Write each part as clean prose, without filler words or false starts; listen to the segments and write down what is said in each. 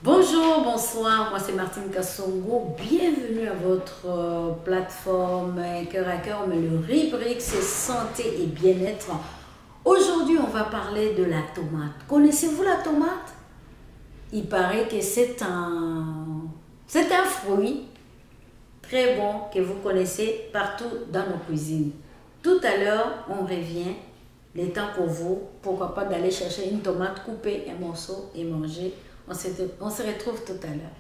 Bonjour, bonsoir, moi c'est Martine Kassongo, bienvenue à votre plateforme Cœur à Cœur, mais le rubrique c'est santé et bien-être. Aujourd'hui on va parler de la tomate. Connaissez-vous la tomate? Il paraît que c'est un fruit très bon que vous connaissez partout dans nos cuisines. Tout à l'heure on revient, le temps pour vous, pourquoi pas d'aller chercher une tomate, couper un morceau et manger. On se retrouve tout à l'heure.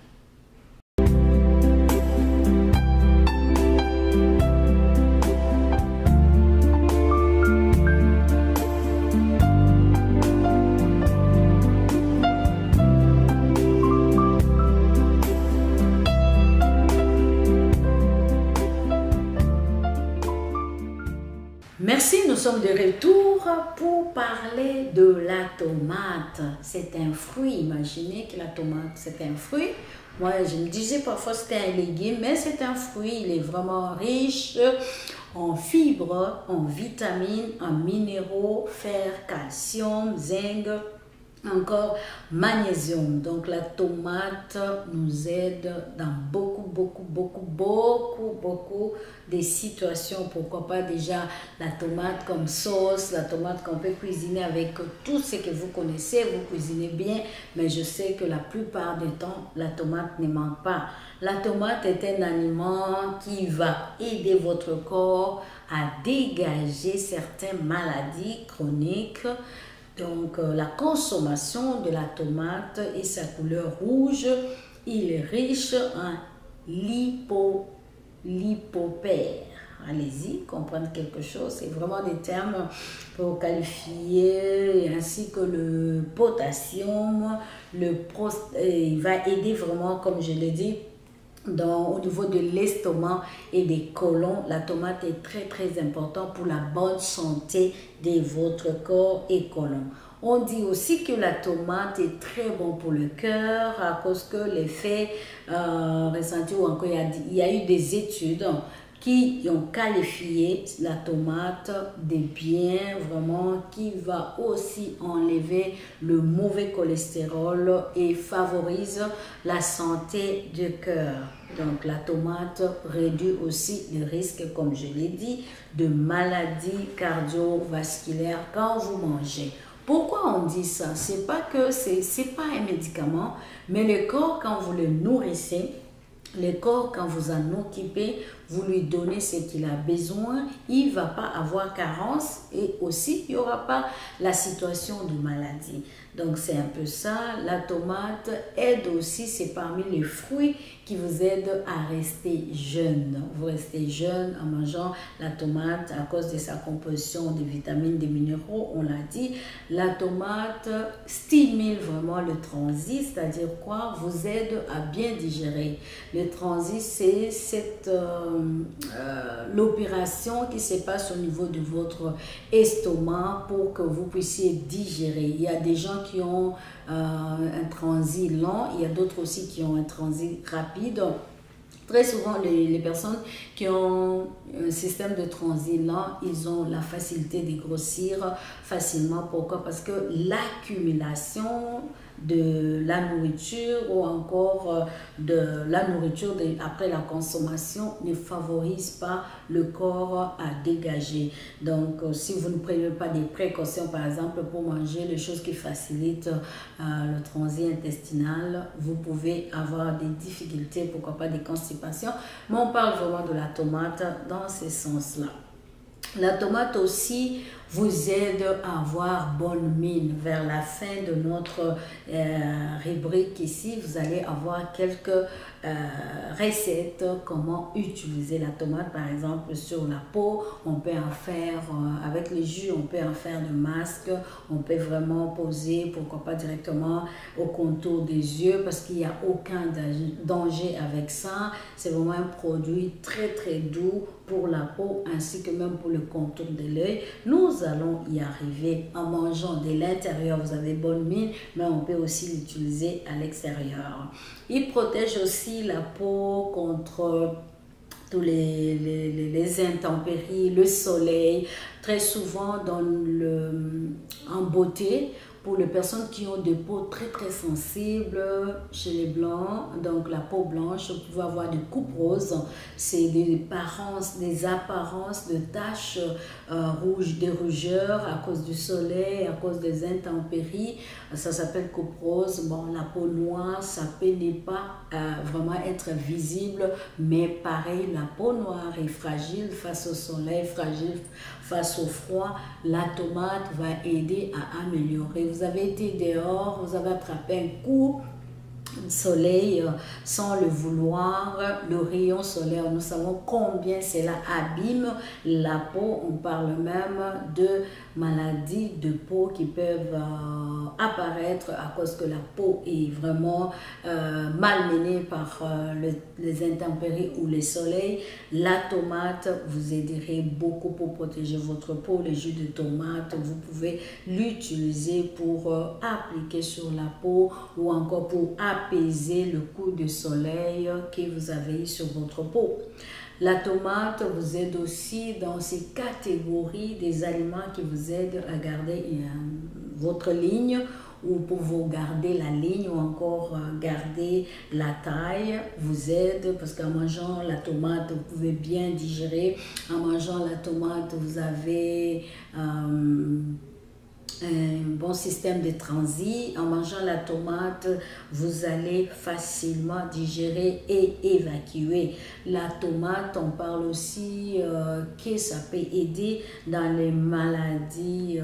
Merci, nous sommes de retour pour parler de la tomate. C'est un fruit, imaginez que la tomate c'est un fruit. Moi je me disais parfois c'était un légume, mais c'est un fruit. Il est vraiment riche en fibres, en vitamines, en minéraux, fer, calcium, zinc, encore magnésium. Donc la tomate nous aide dans beaucoup des situations. Pourquoi pas déjà la tomate comme sauce, la tomate qu'on peut cuisiner avec tout ce que vous connaissez, vous cuisinez bien, mais je sais que la plupart du temps la tomate ne manque pas. La tomate est un aliment qui va aider votre corps à dégager certaines maladies chroniques. Donc, la consommation de la tomate et sa couleur rouge, il est riche en lipopère. Allez-y, comprendre quelque chose. C'est vraiment des termes pour qualifier, ainsi que le potassium. Il va aider vraiment, comme je l'ai dit, au niveau de l'estomac et des côlons. La tomate est très importante pour la bonne santé de votre corps et côlon. On dit aussi que la tomate est très bon pour le cœur à cause que l'effet ressenti, ou encore il y a eu des études qui ont qualifié la tomate de bien, vraiment, qui va aussi enlever le mauvais cholestérol et favorise la santé du cœur. Donc la tomate réduit aussi le risque, comme je l'ai dit, de maladies cardiovasculaires quand vous mangez. Pourquoi on dit ça? C'est pas que c'est pas un médicament, mais le corps, quand vous le nourrissez, le corps, quand vous en occupez, vous lui donnez ce qu'il a besoin, il ne va pas avoir carence et aussi il n'y aura pas la situation de maladie. Donc c'est un peu ça. La tomate aide aussi, c'est parmi les fruits qui vous aident à rester jeune. Vous restez jeune en mangeant la tomate à cause de sa composition de vitamines, de minéraux, on l'a dit. La tomate stimule vraiment le transit, c'est-à-dire quoi? Vous aide à bien digérer. Le transit, c'est l'opération qui se passe au niveau de votre estomac pour que vous puissiez digérer. Il y a des gens qui ont un transit lent, il y a d'autres aussi qui ont un transit rapide. Très souvent, les personnes qui ont un système de transit lent, ils ont la facilité de grossir facilement. Pourquoi? Parce que l'accumulation de la nourriture ou encore de la nourriture après la consommation ne favorise pas le corps à dégager. Donc, si vous ne prenez pas des précautions, par exemple, pour manger les choses qui facilitent le transit intestinal, vous pouvez avoir des difficultés, pourquoi pas des constipations. Mais on parle vraiment de la tomate dans ce sens-là. La tomate aussi vous aide à avoir bonne mine. Vers la fin de notre rubrique ici, vous allez avoir quelques recettes, comment utiliser la tomate, par exemple sur la peau. On peut en faire avec les jus, on peut en faire de masques, on peut vraiment poser, pourquoi pas directement au contour des yeux, parce qu'il n'y a aucun danger avec ça. C'est vraiment un produit très doux pour la peau ainsi que même pour le contour de l'œil. Nous allons y arriver en mangeant de l'intérieur. Vous avez bonne mine, mais on peut aussi l'utiliser à l'extérieur. Il protège aussi la peau contre tous les intempéries, le soleil. Très souvent en beauté, pour les personnes qui ont des peaux très très sensibles chez les blancs, donc la peau blanche, vous pouvez avoir des coupes roses, c'est des apparences de taches rouges, des rougeurs à cause du soleil, à cause des intempéries, ça s'appelle coupe rose. Bon, la peau noire, ça peut ne pas vraiment être visible, mais pareil, la peau noire est fragile face au soleil, fragile face au froid. La tomate va aider à améliorer. Vous avez été dehors, vous avez attrapé un coup de soleil sans le vouloir, le rayon solaire, nous savons combien cela abîme la peau. On parle même de maladies de peau qui peuvent apparaître à cause que la peau est vraiment malmenée par les intempéries ou les soleils. La tomate vous aiderait beaucoup pour protéger votre peau. Le jus de tomate, vous pouvez l'utiliser pour appliquer sur la peau ou encore pour apaiser le coup de soleil que vous avez sur votre peau. La tomate vous aide aussi dans ces catégories des aliments qui vous aident à garder votre ligne ou pour vous garder la ligne ou encore garder la taille, vous aide parce qu'en mangeant la tomate, vous pouvez bien digérer. En mangeant la tomate, vous avez un bon système de transit. En mangeant la tomate, vous allez facilement digérer et évacuer. La tomate, on parle aussi que ça peut aider dans les maladies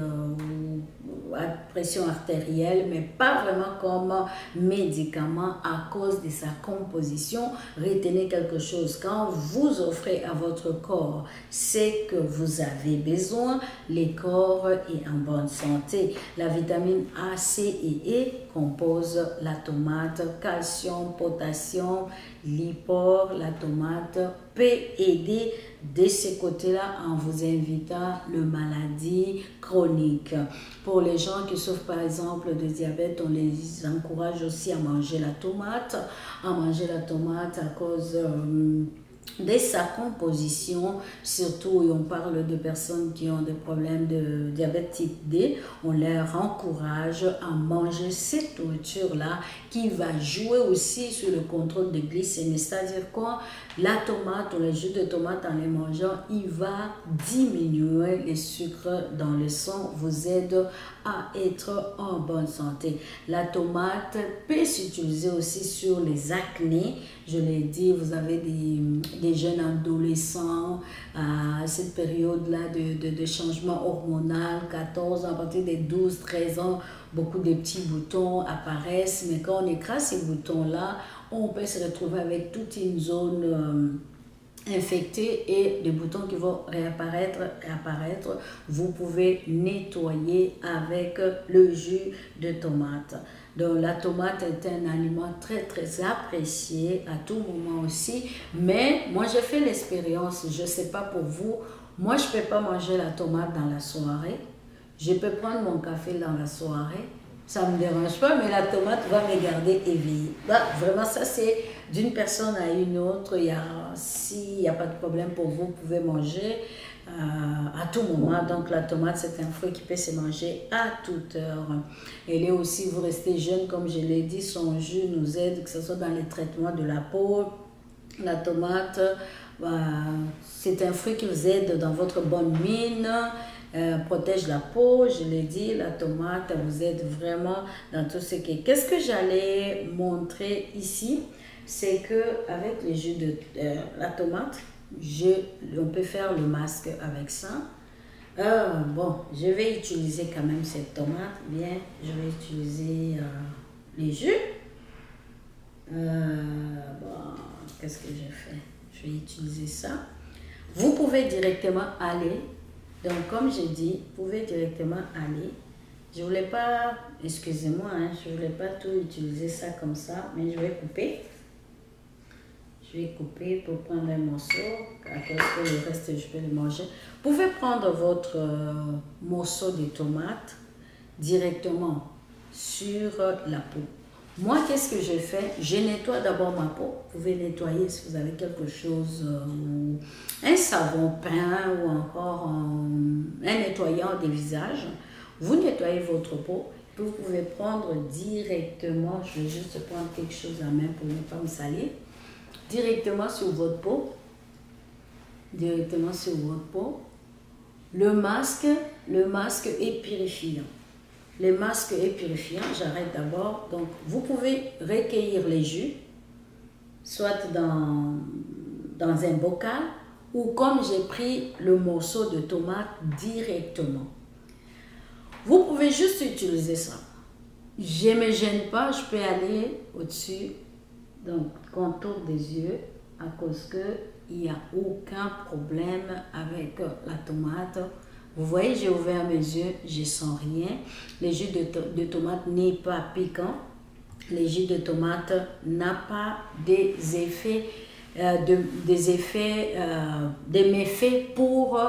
à pression artérielle, mais pas vraiment comme médicament à cause de sa composition. Retenez quelque chose, quand vous offrez à votre corps ce que vous avez besoin, le corps est en bonne santé. La vitamine A, C et E compose la tomate, calcium, potassium, lipor. La tomate peut aider de ce côté-là en vous invitant les maladies chroniques. Pour les gens qui souffrent par exemple de diabète, on les encourage aussi à manger la tomate. À manger la tomate à cause de sa composition, surtout on parle de personnes qui ont des problèmes de diabète type D, on leur encourage à manger cette nourriture-là qui va jouer aussi sur le contrôle de glycémie. C'est-à-dire quoi? La tomate ou le jus de tomate en les mangeant, il va diminuer les sucres dans le sang, vous aide à être en bonne santé. La tomate peut s'utiliser aussi sur les acnés. Je l'ai dit, vous avez des jeunes adolescents à cette période-là de changement hormonal, 14 ans, à partir des 12-13 ans, beaucoup de petits boutons apparaissent, mais quand on écrase ces boutons-là, on peut se retrouver avec toute une zone infectés et des boutons qui vont réapparaître et apparaître. Vous pouvez nettoyer avec le jus de tomate. Donc la tomate est un aliment très très apprécié à tout moment aussi, mais moi j'ai fait l'expérience, je ne sais pas pour vous, moi je ne peux pas manger la tomate dans la soirée. Je peux prendre mon café dans la soirée, ça ne me dérange pas, mais la tomate va me garder éveillée. Bah, vraiment, ça c'est d'une personne à une autre. S'il n'y a pas de problème pour vous, vous pouvez manger à tout moment. Donc la tomate, c'est un fruit qui peut se manger à toute heure. Elle est aussi, vous restez jeune, comme je l'ai dit, son jus nous aide, que ce soit dans les traitements de la peau. La tomate, c'est un fruit qui vous aide dans votre bonne mine. Protège la peau, je l'ai dit, la tomate vous aide vraiment dans tout ce qui est. Qu'est-ce que j'allais montrer ici? C'est que avec le jus de la tomate, on peut faire le masque avec ça. Bon, je vais utiliser quand même cette tomate. Bien, je vais utiliser les jus. Bon, qu'est-ce que j'ai fait? Je vais utiliser ça. Vous pouvez directement aller. Donc, comme j'ai dit, vous pouvez directement aller. Je ne voulais pas, excusez-moi, hein, je ne voulais pas tout utiliser ça comme ça, mais je vais couper. Je vais couper pour prendre un morceau, à cause que le reste, je vais le manger. Vous pouvez prendre votre morceau de tomate directement sur la peau. Moi, qu'est-ce que je fais? Je nettoie d'abord ma peau. Vous pouvez nettoyer si vous avez quelque chose, un savon peint ou encore un nettoyant des visages. Vous nettoyez votre peau vous pouvez prendre directement, je vais juste prendre quelque chose à main pour ne pas me salir, directement sur votre peau. Directement sur votre peau. Le masque est purifiant. Les masques est purifiant, j'arrête d'abord. Donc, vous pouvez recueillir les jus, soit dans un bocal, ou comme j'ai pris le morceau de tomate directement. Vous pouvez juste utiliser ça. Je ne me gêne pas, je peux aller au-dessus, donc contour des yeux, à cause que il n'y a aucun problème avec la tomate. Vous voyez, j'ai ouvert mes yeux, je sens rien. Le jus de tomate n'est pas piquant. Le jus de tomate n'a pas des méfaits pour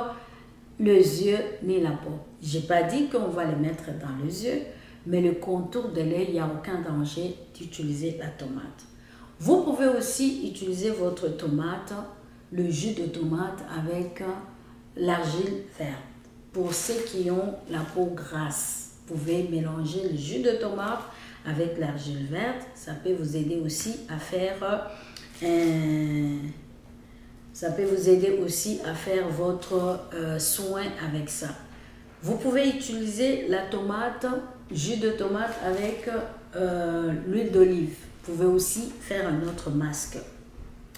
les yeux ni la peau. Je n'ai pas dit qu'on va les mettre dans les yeux, mais le contour de l'œil, il n'y a aucun danger d'utiliser la tomate. Vous pouvez aussi utiliser votre tomate, le jus de tomate avec l'argile verte. Pour ceux qui ont la peau grasse, vous pouvez mélanger le jus de tomate avec l'argile verte. Ça peut vous aider aussi à faire votre soin avec ça. Vous pouvez utiliser la tomate, jus de tomate avec l'huile d'olive. Vous pouvez aussi faire un autre masque.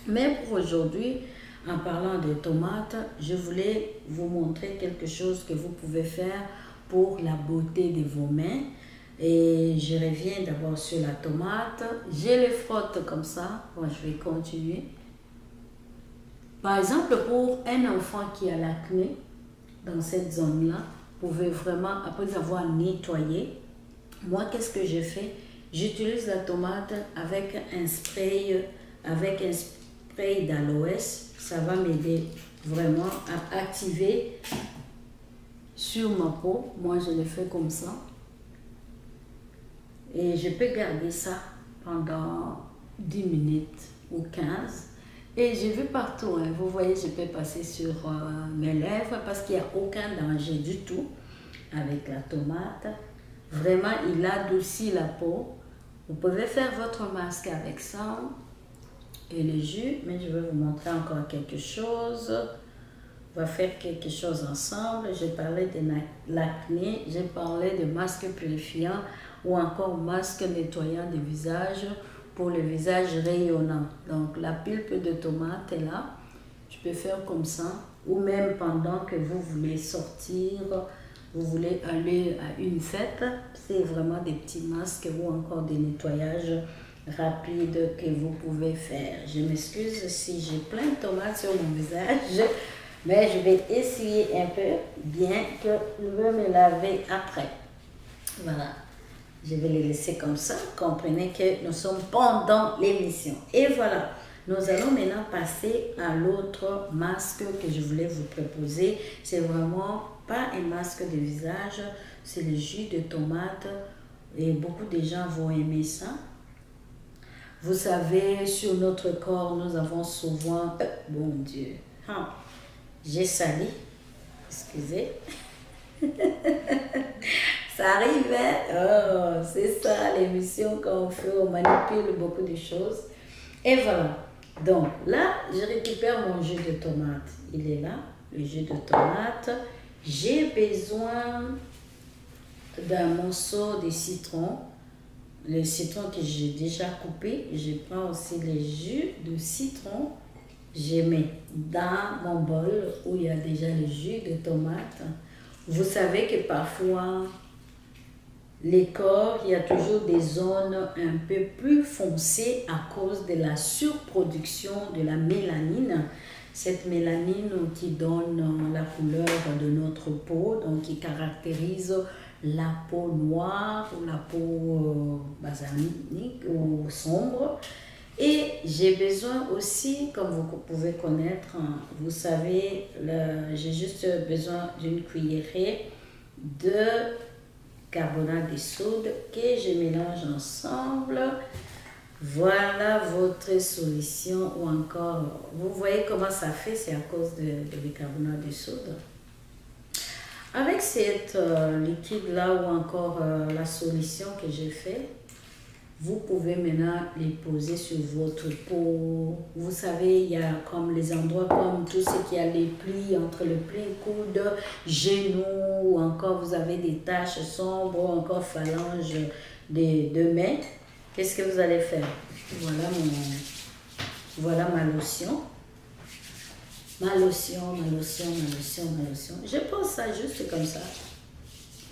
Mais pour aujourd'hui, en parlant de tomates, je voulais vous montrer quelque chose que vous pouvez faire pour la beauté de vos mains. Et je reviens d'abord sur la tomate. Je les frotte comme ça. Bon, je vais continuer. Par exemple, pour un enfant qui a l'acné, dans cette zone-là, vous pouvez vraiment, après avoir nettoyé, moi, qu'est-ce que je fais? J'utilise la tomate avec un spray d'aloès. Ça va m'aider vraiment à activer sur ma peau. Moi, je le fais comme ça. Et je peux garder ça pendant 10 minutes ou 15. Et j'ai vu partout, hein, vous voyez, je peux passer sur mes lèvres parce qu'il n'y a aucun danger du tout avec la tomate. Vraiment, il adoucit la peau. Vous pouvez faire votre masque avec ça et le jus, mais je vais vous montrer encore quelque chose. On va faire quelque chose ensemble. J'ai parlé de l'acné, j'ai parlé de masque purifiant ou encore masque nettoyant du visage pour le visage rayonnant. Donc la pulpe de tomate est là. Je peux faire comme ça ou même pendant que vous voulez sortir, vous voulez aller à une fête, c'est vraiment des petits masques ou encore des nettoyages rapides que vous pouvez faire. Je m'excuse si j'ai plein de tomates sur mon visage, mais je vais essuyer un peu, bien que je vais me laver après. Voilà, je vais les laisser comme ça. Comprenez que nous sommes pendant l'émission. Et voilà, nous allons maintenant passer à l'autre masque que je voulais vous proposer. C'est vraiment pas un masque de visage, c'est le jus de tomate et beaucoup de gens vont aimer ça. Vous savez, sur notre corps, nous avons souvent... bon Dieu, j'ai sali, excusez. Ça arrive, hein? Oh, c'est ça l'émission qu'on fait, on manipule beaucoup de choses. Et voilà, donc là, je récupère mon jus de tomate. Il est là, le jus de tomate. J'ai besoin d'un morceau de citron. Le citron que j'ai déjà coupé. Je prends aussi le jus de citron. Je mets dans mon bol où il y a déjà le jus de tomate. Vous savez que parfois, les corps, il y a toujours des zones un peu plus foncées à cause de la surproduction de la mélanine. Cette mélanine qui donne la couleur de notre peau, donc qui caractérise la peau noire ou la peau basaltique ou sombre. Et j'ai besoin aussi, comme vous pouvez connaître, vous savez, j'ai juste besoin d'une cuillerée de carbonate de soude que je mélange ensemble. Voilà votre solution. Ou encore, vous voyez comment ça fait, c'est à cause de bicarbonate de soude. Avec cette liquide là ou encore la solution que j'ai fait, vous pouvez maintenant les poser sur votre peau. Vous savez, il y a comme les endroits comme tout ce qui a les plis, entre le pli, coude, genou, ou encore vous avez des taches sombres, ou encore phalanges de main. Qu'est-ce que vous allez faire? Voilà ma lotion. Ma lotion. Je pose ça juste comme ça.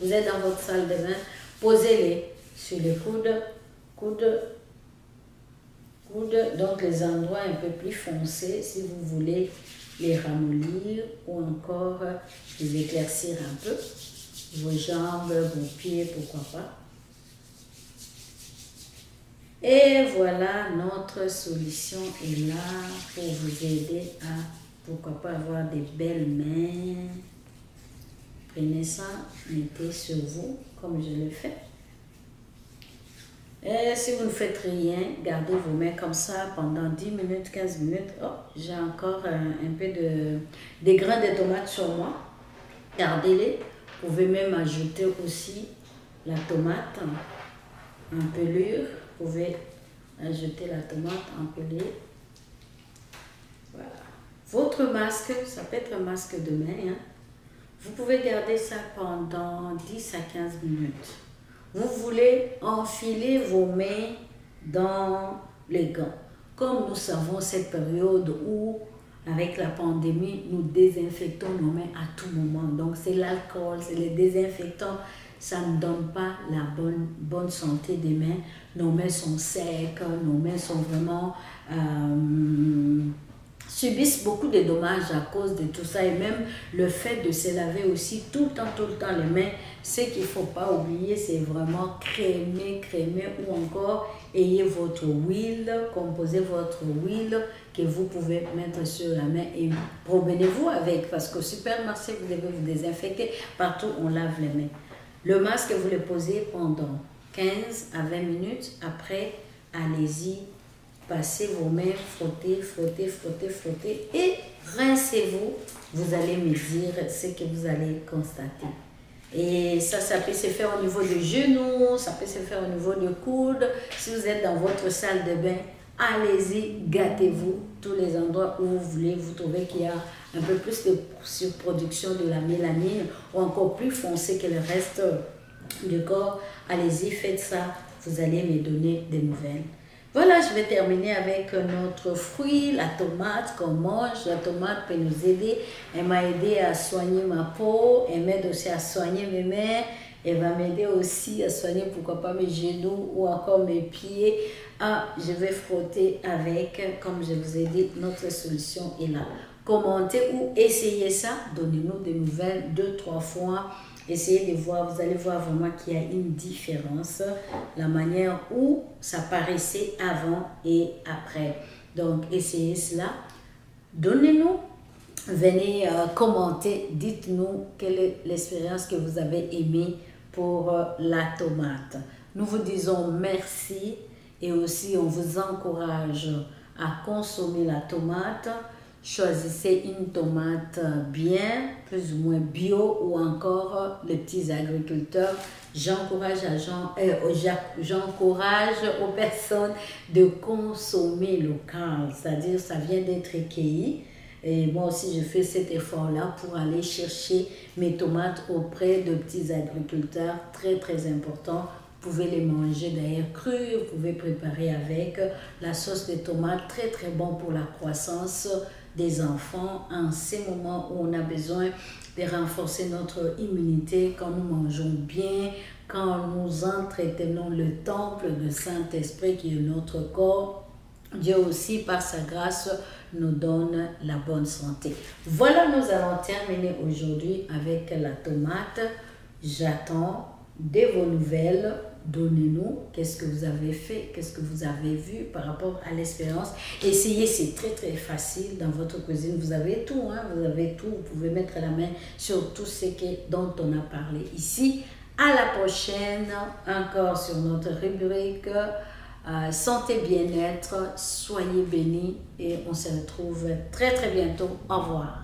Vous êtes dans votre salle de bain, posez-les sur les coudes, donc les endroits un peu plus foncés si vous voulez les ramollir ou encore les éclaircir un peu. Vos jambes, vos pieds, pourquoi pas. Et voilà, notre solution est là pour vous aider à, pourquoi pas, avoir des belles mains. Prenez ça, mettez sur vous, comme je le fais. Et si vous ne faites rien, gardez vos mains comme ça pendant 10 minutes, 15 minutes. Oh, j'ai encore un peu des grains de tomates sur moi. Gardez-les. Vous pouvez même ajouter aussi la tomate en pelure. Vous pouvez ajouter la tomate en pelure. Voilà. Votre masque, ça peut être un masque de main. Hein. Vous pouvez garder ça pendant 10 à 15 minutes. Vous voulez enfiler vos mains dans les gants. Comme nous savons cette période où, avec la pandémie, nous désinfectons nos mains à tout moment. Donc c'est l'alcool, c'est les désinfectants. Ça ne donne pas la bonne santé des mains. Nos mains sont secs, nos mains sont vraiment... subissent beaucoup de dommages à cause de tout ça et même le fait de se laver aussi tout le temps les mains. Ce qu'il ne faut pas oublier, c'est vraiment crémer ou encore ayez votre huile, composez votre huile que vous pouvez mettre sur la main et promenez-vous avec parce qu'au supermarché, vous devez vous désinfecter. Partout, on lave les mains. Le masque, vous le posez pendant 15 à 20 minutes. Après, allez-y. Passez vos mains, frottez et rincez-vous. Vous allez me dire ce que vous allez constater. Et ça peut se faire au niveau du genou, ça peut se faire au niveau du coude. Si vous êtes dans votre salle de bain, allez-y, gâtez-vous. Tous les endroits où vous voulez, vous trouvez qu'il y a un peu plus de surproduction de la mélanine ou encore plus foncé que le reste du corps. Allez-y, faites ça. Vous allez me donner des nouvelles. Voilà, je vais terminer avec notre fruit, la tomate qu'on mange. La tomate peut nous aider. Elle m'a aidé à soigner ma peau. Elle m'aide aussi à soigner mes mains. Elle va m'aider aussi à soigner, pourquoi pas, mes genoux ou encore mes pieds. Ah, je vais frotter avec, comme je vous ai dit, notre solution est là. Commentez ou essayez ça. Donnez-nous des nouvelles 2-3 fois. Essayez de voir, vous allez voir vraiment qu'il y a une différence, la manière où ça paraissait avant et après. Donc, essayez cela. Donnez-nous, venez commenter, dites-nous quelle est l'expérience que vous avez aimée pour la tomate. Nous vous disons merci et aussi on vous encourage à consommer la tomate. Choisissez une tomate bien, plus ou moins bio ou encore les petits agriculteurs. J'encourage aux personnes de consommer local, c'est-à-dire ça vient d'être cueilli. Et moi aussi, je fais cet effort-là pour aller chercher mes tomates auprès de petits agriculteurs, très important. Vous pouvez les manger d'ailleurs crues, vous pouvez préparer avec la sauce de tomate, très bon pour la croissance des enfants en ces moments où on a besoin de renforcer notre immunité, quand nous mangeons bien, quand nous entretenons le temple du Saint-Esprit qui est notre corps. Dieu aussi, par sa grâce, nous donne la bonne santé. Voilà, nous allons terminer aujourd'hui avec la tomate. J'attends de vos nouvelles. Donnez-nous qu'est-ce que vous avez fait, qu'est-ce que vous avez vu par rapport à l'expérience. Essayez, c'est très facile dans votre cuisine. Vous avez tout, hein, vous avez tout. Vous pouvez mettre la main sur tout ce dont on a parlé ici. À la prochaine, encore sur notre rubrique santé bien-être. Soyez bénis et on se retrouve très bientôt. Au revoir.